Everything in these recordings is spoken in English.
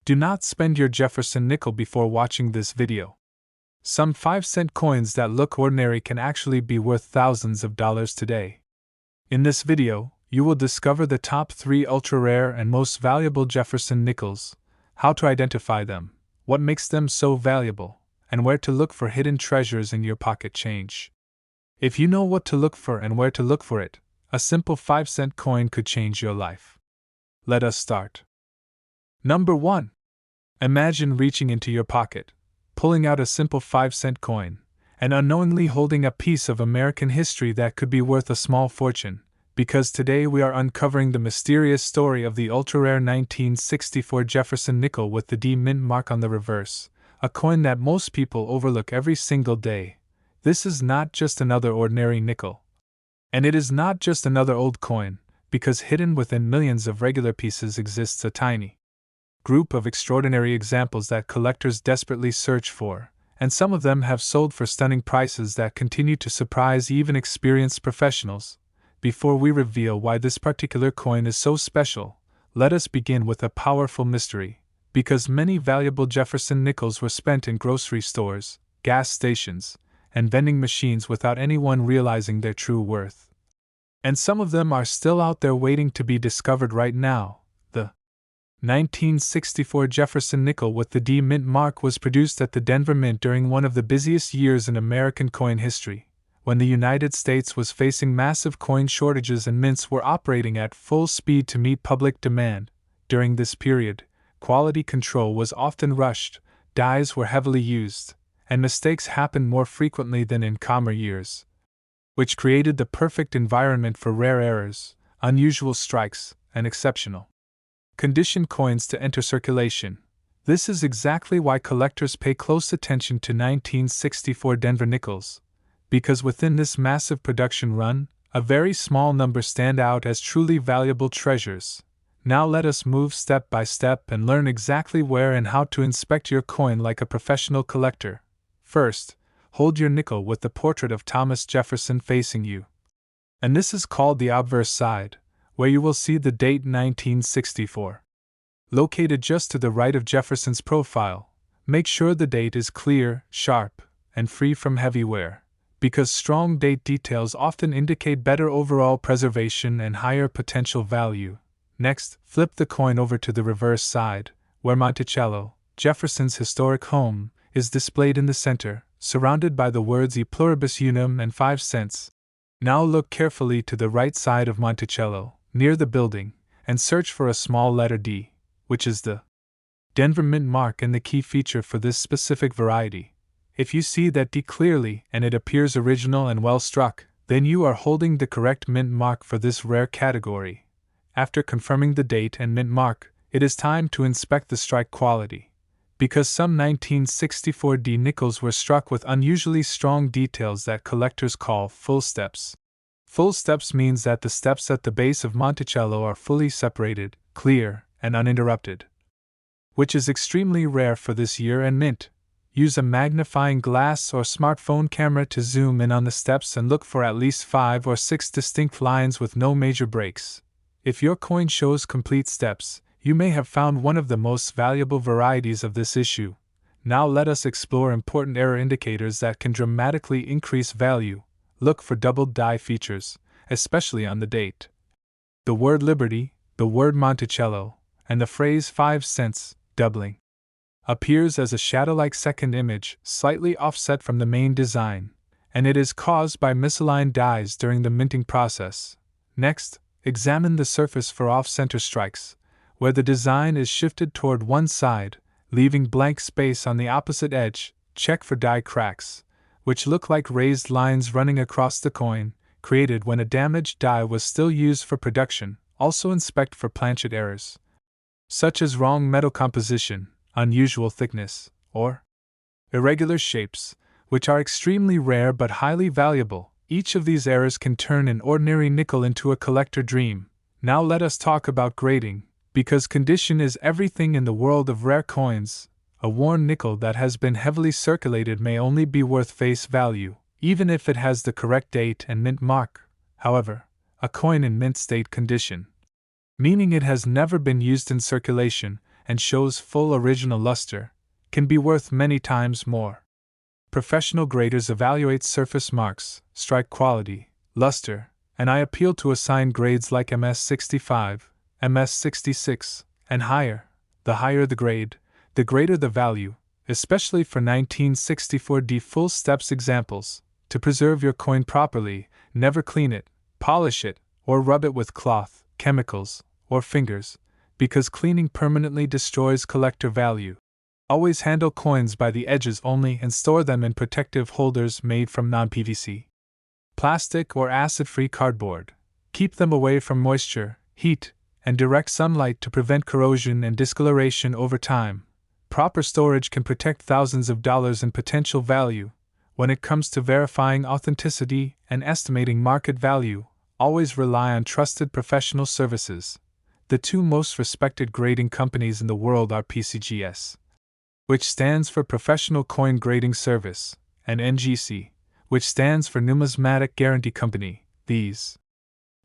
Do not spend your Jefferson nickel before watching this video. Some 5-cent coins that look ordinary can actually be worth thousands of dollars today. In this video, you will discover the top 3 ultra-rare and most valuable Jefferson nickels, how to identify them, what makes them so valuable, and where to look for hidden treasures in your pocket change. If you know what to look for and where to look for it, a simple 5-cent coin could change your life. Let us start. Number 1. Imagine reaching into your pocket, pulling out a simple 5-cent coin, and unknowingly holding a piece of American history that could be worth a small fortune, because today we are uncovering the mysterious story of the ultra-rare 1964 Jefferson nickel with the D mint mark on the reverse, a coin that most people overlook every single day. This is not just another ordinary nickel. And it is not just another old coin, because hidden within millions of regular pieces exists a tiny group of extraordinary examples that collectors desperately search for, and some of them have sold for stunning prices that continue to surprise even experienced professionals. Before we reveal why this particular coin is so special, let us begin with a powerful mystery, because many valuable Jefferson nickels were spent in grocery stores, gas stations, and vending machines without anyone realizing their true worth. And some of them are still out there waiting to be discovered right now. The 1964 Jefferson nickel with the D mint mark was produced at the Denver Mint during one of the busiest years in American coin history, when the United States was facing massive coin shortages and mints were operating at full speed to meet public demand. During this period, quality control was often rushed, dyes were heavily used, and mistakes happened more frequently than in calmer years, which created the perfect environment for rare errors, unusual strikes, and exceptional condition coins to enter circulation. This is exactly why collectors pay close attention to 1964 Denver nickels, because within this massive production run, a very small number stand out as truly valuable treasures. Now let us move step by step and learn exactly where and how to inspect your coin like a professional collector. First, hold your nickel with the portrait of Thomas Jefferson facing you. And this is called the obverse side, where you will see the date 1964. Located just to the right of Jefferson's profile, make sure the date is clear, sharp, and free from heavy wear, because strong date details often indicate better overall preservation and higher potential value. Next, flip the coin over to the reverse side, where Monticello, Jefferson's historic home, is displayed in the center, surrounded by the words E pluribus unum and 5 cents. Now look carefully to the right side of Monticello, near the building, and search for a small letter D, which is the Denver mint mark and the key feature for this specific variety. If you see that D clearly and it appears original and well struck, then you are holding the correct mint mark for this rare category. After confirming the date and mint mark, it is time to inspect the strike quality, because some 1964 D nickels were struck with unusually strong details that collectors call full steps. Full steps means that the steps at the base of Monticello are fully separated, clear, and uninterrupted, which is extremely rare for this year and mint. Use a magnifying glass or smartphone camera to zoom in on the steps and look for at least 5 or 6 distinct lines with no major breaks. If your coin shows complete steps, you may have found one of the most valuable varieties of this issue. Now let us explore important error indicators that can dramatically increase value. Look for doubled die features, especially on the date. The word Liberty, the word Monticello, and the phrase 5 cents, doubling, appears as a shadow-like second image, slightly offset from the main design, and it is caused by misaligned dies during the minting process. Next, examine the surface for off-center strikes, where the design is shifted toward one side, leaving blank space on the opposite edge. Check for die cracks, which look like raised lines running across the coin, created when a damaged die was still used for production. Also inspect for planchet errors, such as wrong metal composition, unusual thickness, or irregular shapes, which are extremely rare but highly valuable. Each of these errors can turn an ordinary nickel into a collector dream. Now let us talk about grading, because condition is everything in the world of rare coins. A worn nickel that has been heavily circulated may only be worth face value, even if it has the correct date and mint mark. However, a coin in mint state condition, meaning it has never been used in circulation and shows full original luster, can be worth many times more. Professional graders evaluate surface marks, strike quality, luster, and I appeal to assign grades like MS65, MS66, and higher. The higher the grade, the greater the value, especially for 1964D full steps examples. To preserve your coin properly, never clean it, polish it, or rub it with cloth, chemicals, or fingers, because cleaning permanently destroys collector value. Always handle coins by the edges only and store them in protective holders made from non-PVC plastic or acid-free cardboard. Keep them away from moisture, heat, and direct sunlight to prevent corrosion and discoloration over time. Proper storage can protect thousands of dollars in potential value. When it comes to verifying authenticity and estimating market value, always rely on trusted professional services. The two most respected grading companies in the world are PCGS, which stands for Professional Coin Grading Service, and NGC, which stands for Numismatic Guarantee Company. These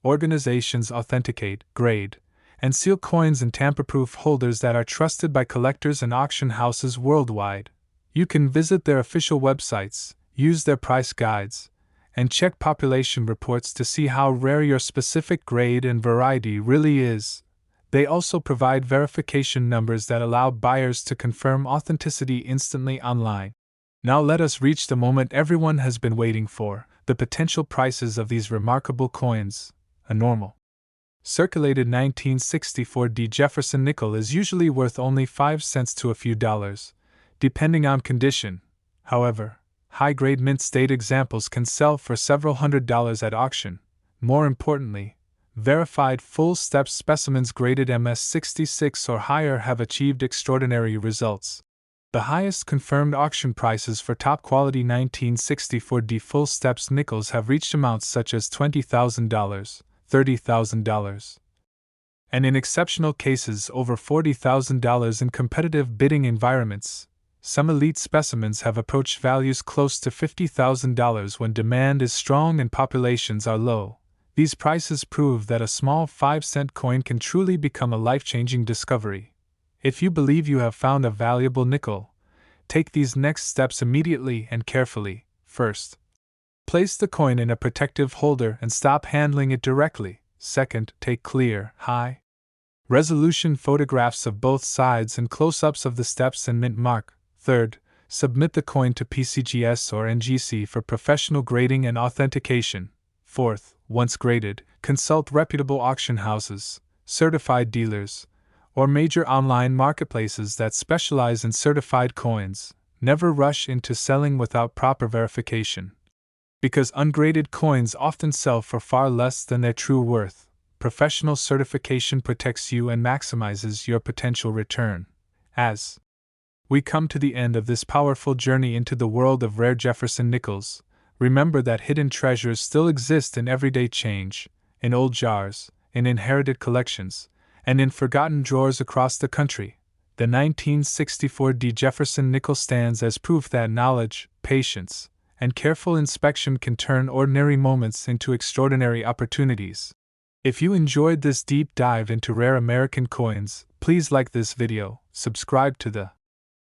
organizations authenticate, grade, and seal coins in tamper-proof holders that are trusted by collectors and auction houses worldwide. You can visit their official websites, use their price guides, and check population reports to see how rare your specific grade and variety really is. They also provide verification numbers that allow buyers to confirm authenticity instantly online. Now let us reach the moment everyone has been waiting for, the potential prices of these remarkable coins. A normal circulated 1964D Jefferson nickel is usually worth only 5 cents to a few dollars, depending on condition. However, high-grade mint state examples can sell for several $100s at auction. More importantly, verified full-step specimens graded MS66 or higher have achieved extraordinary results. The highest confirmed auction prices for top-quality 1964D full-steps nickels have reached amounts such as $20,000, $30,000, and in exceptional cases over $40,000 in competitive bidding environments. Some elite specimens have approached values close to $50,000 when demand is strong and populations are low. These prices prove that a small 5-cent coin can truly become a life-changing discovery. If you believe you have found a valuable nickel, take these next steps immediately and carefully. First, place the coin in a protective holder and stop handling it directly. Second, take clear, high-resolution photographs of both sides and close-ups of the steps and mint mark. Third, submit the coin to PCGS or NGC for professional grading and authentication. Fourth, once graded, consult reputable auction houses, certified dealers, or major online marketplaces that specialize in certified coins. Never rush into selling without proper verification, because ungraded coins often sell for far less than their true worth. Professional certification protects you and maximizes your potential return. As we come to the end of this powerful journey into the world of rare Jefferson nickels, remember that hidden treasures still exist in everyday change, in old jars, in inherited collections, and in forgotten drawers across the country. The 1964D Jefferson nickel stands as proof that knowledge, patience, and careful inspection can turn ordinary moments into extraordinary opportunities. If you enjoyed this deep dive into rare American coins, please like this video, subscribe to the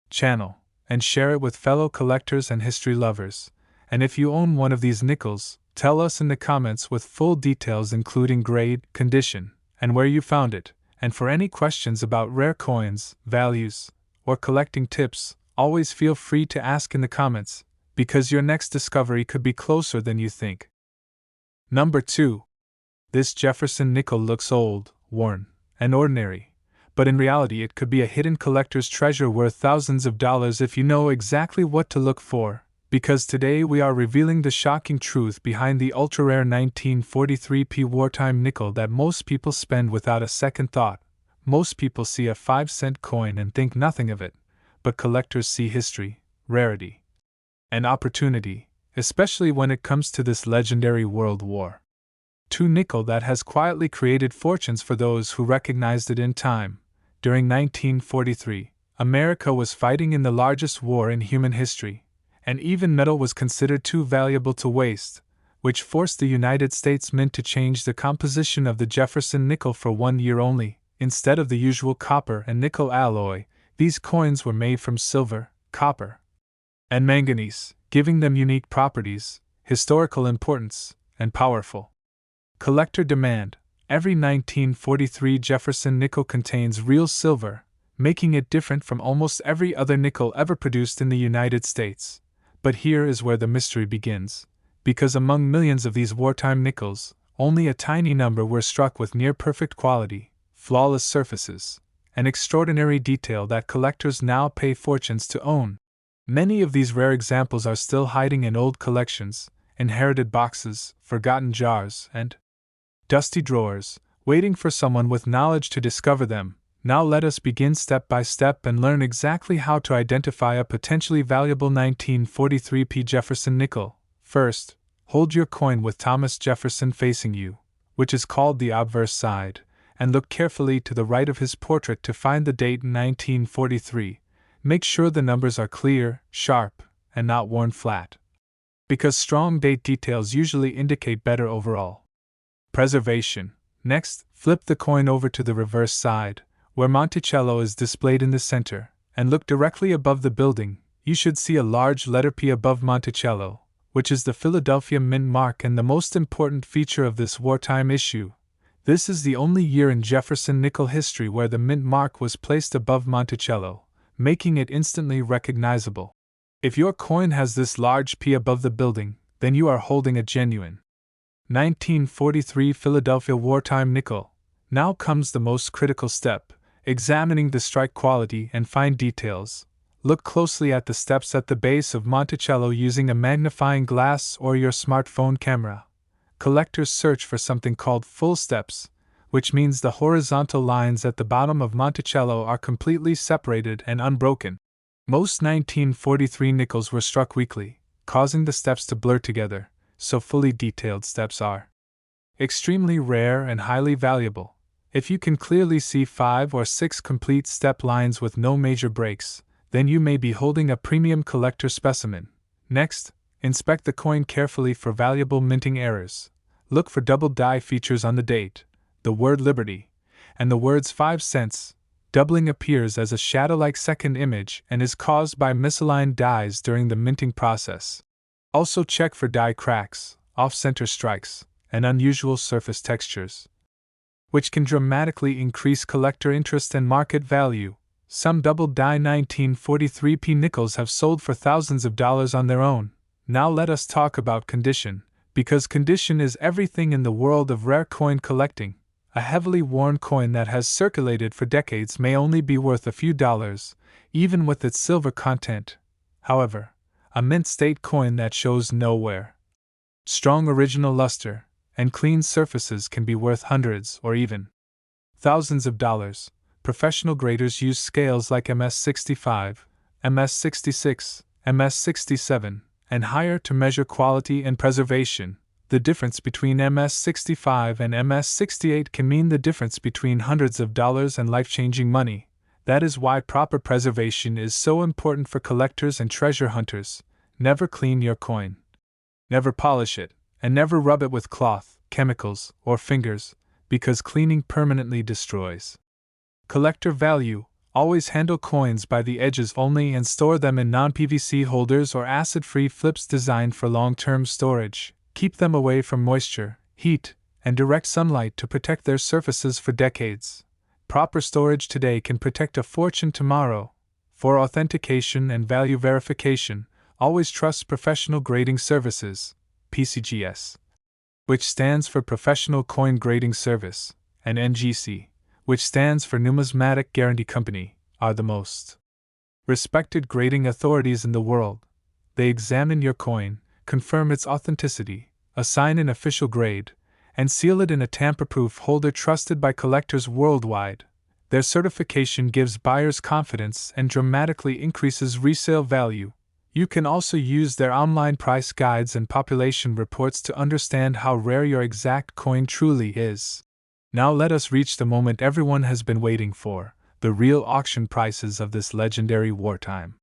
channel, and share it with fellow collectors and history lovers. And if you own one of these nickels, tell us in the comments with full details including grade, condition, and where you found it. And for any questions about rare coins, values, or collecting tips, always feel free to ask in the comments, because your next discovery could be closer than you think. Number 2. This Jefferson nickel looks old, worn, and ordinary, but in reality it could be a hidden collector's treasure worth thousands of dollars if you know exactly what to look for. Because today we are revealing the shocking truth behind the ultra-rare 1943P wartime nickel that most people spend without a second thought. Most people see a 5-cent coin and think nothing of it, but collectors see history, rarity, and opportunity, especially when it comes to this legendary World War II nickel that has quietly created fortunes for those who recognized it in time. During 1943, America was fighting in the largest war in human history, and even metal was considered too valuable to waste, which forced the United States Mint to change the composition of the Jefferson nickel for 1 year only. Instead of the usual copper and nickel alloy, these coins were made from silver, copper, and manganese, giving them unique properties, historical importance, and powerful collector demand. Every 1943 Jefferson nickel contains real silver, making it different from almost every other nickel ever produced in the United States. But here is where the mystery begins, because among millions of these wartime nickels, only a tiny number were struck with near-perfect quality, flawless surfaces, and extraordinary detail that collectors now pay fortunes to own. Many of these rare examples are still hiding in old collections, inherited boxes, forgotten jars, and dusty drawers, waiting for someone with knowledge to discover them. Now let us begin step by step and learn exactly how to identify a potentially valuable 1943 P. Jefferson nickel. First, hold your coin with Thomas Jefferson facing you, which is called the obverse side, and look carefully to the right of his portrait to find the date 1943. Make sure the numbers are clear, sharp, and not worn flat, because strong date details usually indicate better overall preservation. Next, flip the coin over to the reverse side, where Monticello is displayed in the center, and look directly above the building. You should see a large letter P above Monticello, which is the Philadelphia Mint mark and the most important feature of this wartime issue. This is the only year in Jefferson nickel history where the Mint mark was placed above Monticello, making it instantly recognizable. If your coin has this large P above the building, then you are holding a genuine 1943 Philadelphia wartime nickel. Now comes the most critical step, examining the strike quality and fine details. Look closely at the steps at the base of Monticello using a magnifying glass or your smartphone camera. Collectors search for something called full steps, which means the horizontal lines at the bottom of Monticello are completely separated and unbroken. Most 1943 nickels were struck weakly, causing the steps to blur together, so fully detailed steps are extremely rare and highly valuable. If you can clearly see 5 or 6 complete step lines with no major breaks, then you may be holding a premium collector specimen. Next, inspect the coin carefully for valuable minting errors. Look for double die features on the date, the word Liberty, and the words 5 cents. Doubling appears as a shadow-like second image and is caused by misaligned dies during the minting process. Also check for die cracks, off-center strikes, and unusual surface textures, which can dramatically increase collector interest and market value. Some double-die 1943 P nickels have sold for thousands of dollars on their own. Now let us talk about condition, because condition is everything in the world of rare coin collecting. A heavily worn coin that has circulated for decades may only be worth a few dollars, even with its silver content. However, a mint state coin that shows no wear, strong original luster, and clean surfaces can be worth hundreds or even thousands of dollars. Professional graders use scales like MS-65, MS-66, MS-67, and higher to measure quality and preservation. The difference between MS-65 and MS-68 can mean the difference between hundreds of dollars and life-changing money. That is why proper preservation is so important for collectors and treasure hunters. Never clean your coin, never polish it, and never rub it with cloth, chemicals, or fingers, because cleaning permanently destroys collector value. Always handle coins by the edges only and store them in non-PVC holders or acid-free flips designed for long-term storage. Keep them away from moisture, heat, and direct sunlight to protect their surfaces for decades. Proper storage today can protect a fortune tomorrow. For authentication and value verification, always trust Professional Grading Services, PCGS, which stands for Professional Coin Grading Service, and NGC, which stands for Numismatic Guarantee Company, are the most respected grading authorities in the world. They examine your coin, confirm its authenticity, assign an official grade, and seal it in a tamper-proof holder trusted by collectors worldwide. Their certification gives buyers confidence and dramatically increases resale value. You can also use their online price guides and population reports to understand how rare your exact coin truly is. Now let us reach the moment everyone has been waiting for, the real auction prices of this legendary wartime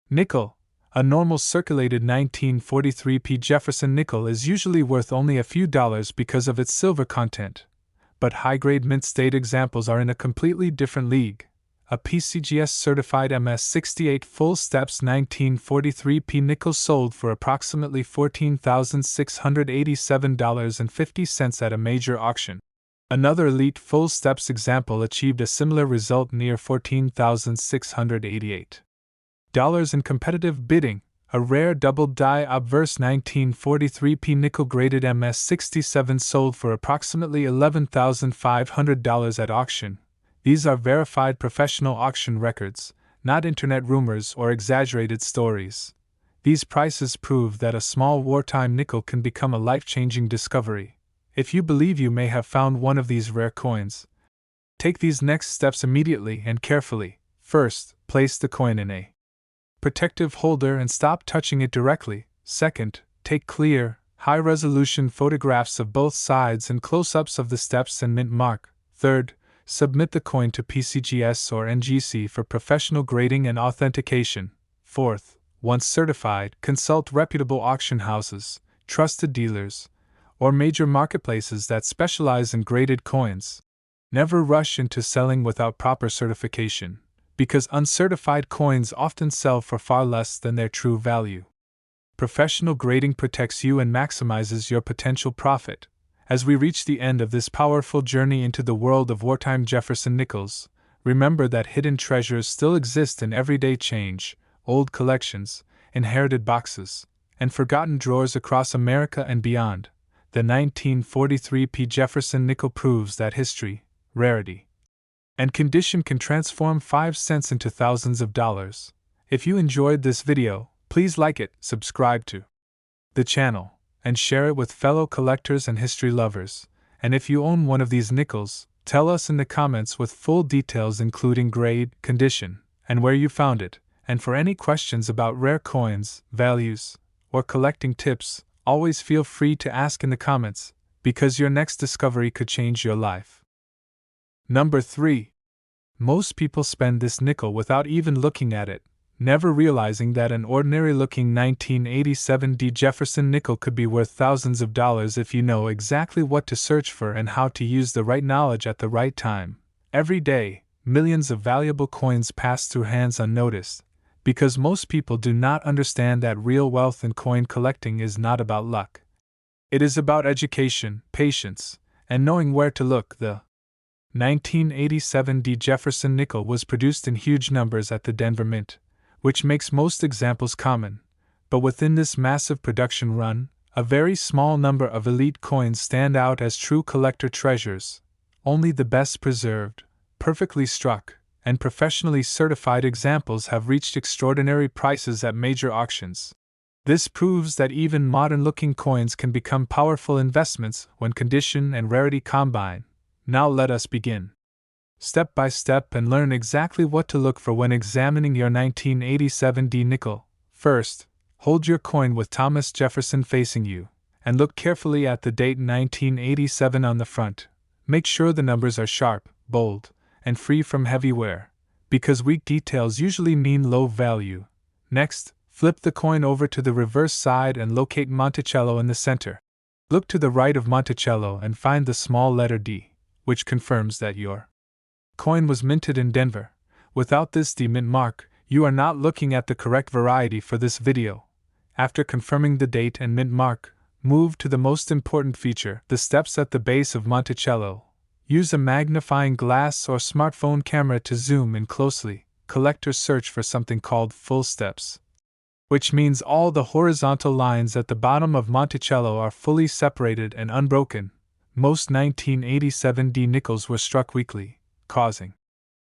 nickel. A normal circulated 1943 P. Jefferson nickel is usually worth only a few dollars because of its silver content. but high-grade mint-state examples are in a completely different league. A PCGS-certified MS-68 full steps 1943p nickel sold for approximately $14,687.50 at a major auction. Another elite full steps example achieved a similar result near $14,688 in competitive bidding. A rare double-die obverse 1943p nickel-graded MS-67 sold for approximately $11,500 at auction. These are verified professional auction records, not internet rumors or exaggerated stories. These prices prove that a small wartime nickel can become a life-changing discovery. If you believe you may have found one of these rare coins, take these next steps immediately and carefully. First, place the coin in a protective holder and stop touching it directly. Second, take clear, high-resolution photographs of both sides and close-ups of the steps and mint mark. Third, submit the coin to PCGS or NGC for professional grading and authentication. Fourth, once certified, consult reputable auction houses, trusted dealers, or major marketplaces that specialize in graded coins. Never rush into selling without proper certification, because uncertified coins often sell for far less than their true value. Professional grading protects you and maximizes your potential profit. As we reach the end of this powerful journey into the world of wartime Jefferson Nickels, remember that hidden treasures still exist in everyday change, old collections, inherited boxes, and forgotten drawers across America and beyond. The 1943p Jefferson nickel proves that history, rarity, and condition can transform 5 cents into thousands of dollars. If you enjoyed this video, please like it, subscribe to the channel, and share it with fellow collectors and history lovers. And if you own one of these nickels, tell us in the comments with full details including grade, condition, and where you found it. And for any questions about rare coins, values, or collecting tips, always feel free to ask in the comments, because your next discovery could change your life. Number 3. Most people spend this nickel without even looking at it, never realizing that an ordinary-looking 1987D Jefferson nickel could be worth thousands of dollars if you know exactly what to search for and how to use the right knowledge at the right time. Every day, millions of valuable coins pass through hands unnoticed, because most people do not understand that real wealth in coin collecting is not about luck. It is about education, patience, and knowing where to look. The 1987D Jefferson nickel was produced in huge numbers at the Denver Mint, which makes most examples common, but within this massive production run, a very small number of elite coins stand out as true collector treasures. Only the best preserved, perfectly struck, and professionally certified examples have reached extraordinary prices at major auctions. This proves that even modern-looking coins can become powerful investments when condition and rarity combine. Now let us begin step by step and learn exactly what to look for when examining your 1987D nickel. First, hold your coin with Thomas Jefferson facing you, and look carefully at the date 1987 on the front. Make sure the numbers are sharp, bold, and free from heavy wear, because weak details usually mean low value. Next, flip the coin over to the reverse side and locate Monticello in the center. Look to the right of Monticello and find the small letter D, which confirms that your coin was minted in Denver. Without this D mint mark, you are not looking at the correct variety for this video. After confirming the date and mint mark, move to the most important feature, the steps at the base of Monticello. Use a magnifying glass or smartphone camera to zoom in closely. Collectors search for something called full steps, which means all the horizontal lines at the bottom of Monticello are fully separated and unbroken. Most 1987D nickels were struck weakly, causing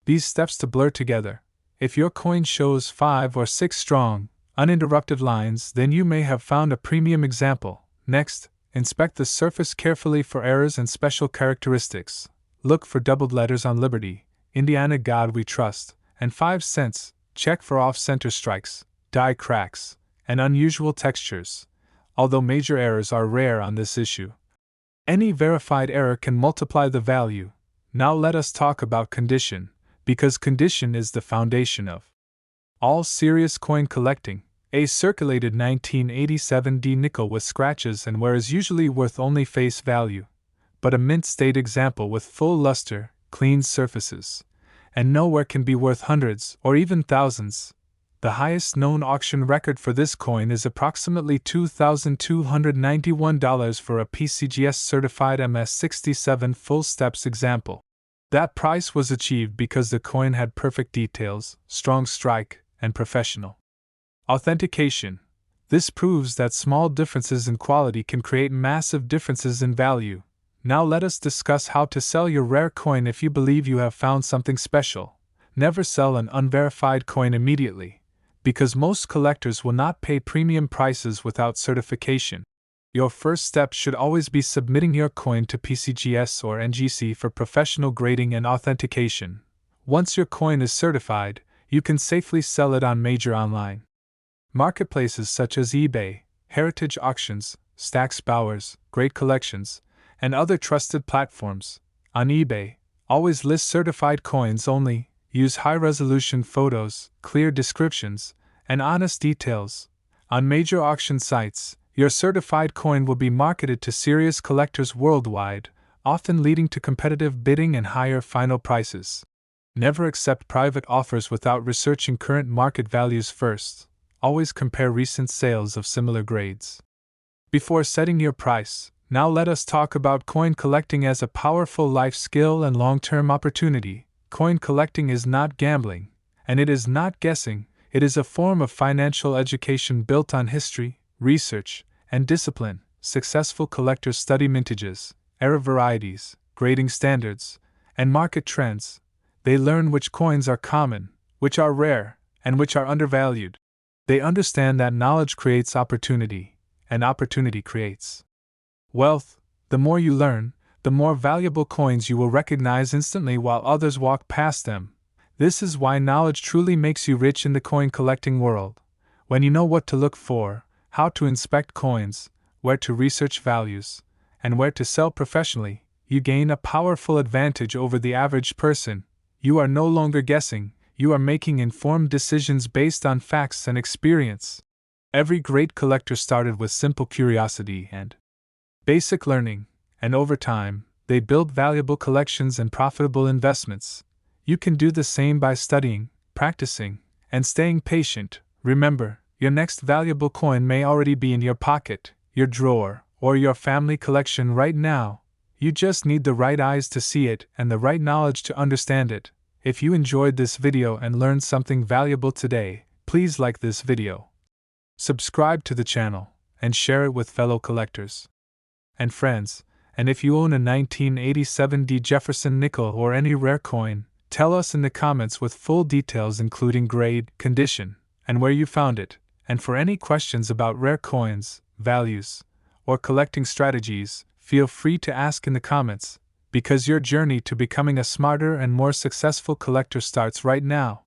these steps to blur together. If your coin shows 5 or 6 strong, uninterrupted lines, then you may have found a premium example. Next, inspect the surface carefully for errors and special characteristics. Look for doubled letters on Liberty, Indiana God We Trust, and 5 cents. Check for off-center strikes, die cracks, and unusual textures. Although major errors are rare on this issue, any verified error can multiply the value. Now let us talk about condition, because condition is the foundation of all serious coin collecting. A circulated 1987D nickel with scratches and wear is usually worth only face value, but a mint-state example with full luster, clean surfaces, and nowhere can be worth hundreds or even thousands. The highest known auction record for this coin is approximately $2,291 for a PCGS certified MS67 full steps example. That price was achieved because the coin had perfect details, strong strike, and professional authentication. This proves that small differences in quality can create massive differences in value. Now let us discuss how to sell your rare coin if you believe you have found something special. Never sell an unverified coin immediately, because most collectors will not pay premium prices without certification. Your first step should always be submitting your coin to PCGS or NGC for professional grading and authentication. Once your coin is certified, you can safely sell it on major online marketplaces such as eBay, Heritage Auctions, Stax Bowers, Great Collections, and other trusted platforms. On eBay, always list certified coins only, use high-resolution photos, clear descriptions, and honest details. On major auction sites, your certified coin will be marketed to serious collectors worldwide, often leading to competitive bidding and higher final prices. Never accept private offers without researching current market values first. Always compare recent sales of similar grades before setting your price. Now let us talk about coin collecting as a powerful life skill and long-term opportunity. Coin collecting is not gambling, and it is not guessing. It is a form of financial education built on history, research, and discipline. Successful collectors study mintages, era varieties, grading standards, and market trends. They learn which coins are common, which are rare, and which are undervalued. They understand that knowledge creates opportunity, and opportunity creates wealth. The more you learn, the more valuable coins you will recognize instantly while others walk past them. This is why knowledge truly makes you rich in the coin collecting world. When you know what to look for, how to inspect coins, where to research values, and where to sell professionally, you gain a powerful advantage over the average person. You are no longer guessing, you are making informed decisions based on facts and experience. Every great collector started with simple curiosity and basic learning, and over time, they built valuable collections and profitable investments. You can do the same by studying, practicing, and staying patient. Remember, your next valuable coin may already be in your pocket, your drawer, or your family collection right now. You just need the right eyes to see it and the right knowledge to understand it. If you enjoyed this video and learned something valuable today, please like this video, subscribe to the channel, and share it with fellow collectors and friends. And if you own a 1987 Jefferson nickel or any rare coin, tell us in the comments with full details including grade, condition, and where you found it. And for any questions about rare coins, values, or collecting strategies, feel free to ask in the comments, because your journey to becoming a smarter and more successful collector starts right now.